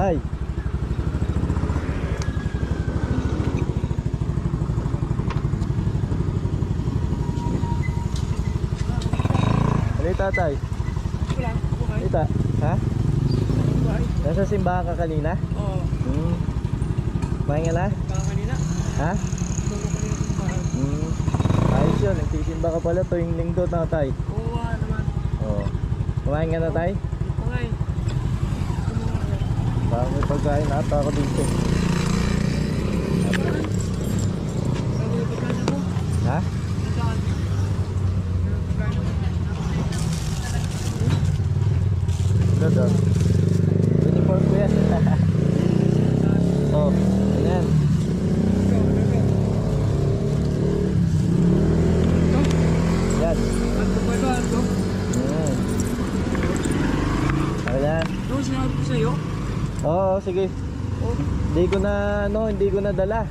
Tay. Halita tay. Wala, buhay. Halita. Ha? Buhay. Nasa simbahan ka kanina? Oo. Kumain ka na? Kanina. Ha? Tulog ko nila sa bahay. Ayos yun, nagsisimba ka pala tuwing linggo na tay. Oo, naman. Oo. Kumain ka na tay? Pangay. Parang may pagkain ata ako dito. Ha? Ito daw. Uniform ko yan. Oh, ayan. Yan. Ayan. Ano sinabi ko sa'yo? Oo, sige. Hindi ko na dala.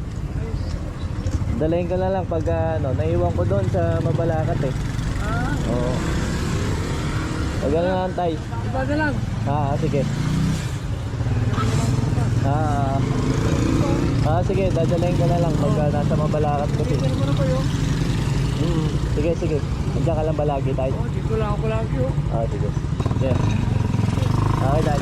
Dalahin ko na lang pag naiwan ko doon sa Mabalacat eh. Oo. Pag na antay. Iba na lang. Sige. Sige, dadalhin ko na lang pag nasa Mabalacat kasi. Ano mo na kayo? Sige. Andiyan ka lang ba lagi tayo? Oo, dito lang ako lagi. Sige. Yeah. Okay, dad.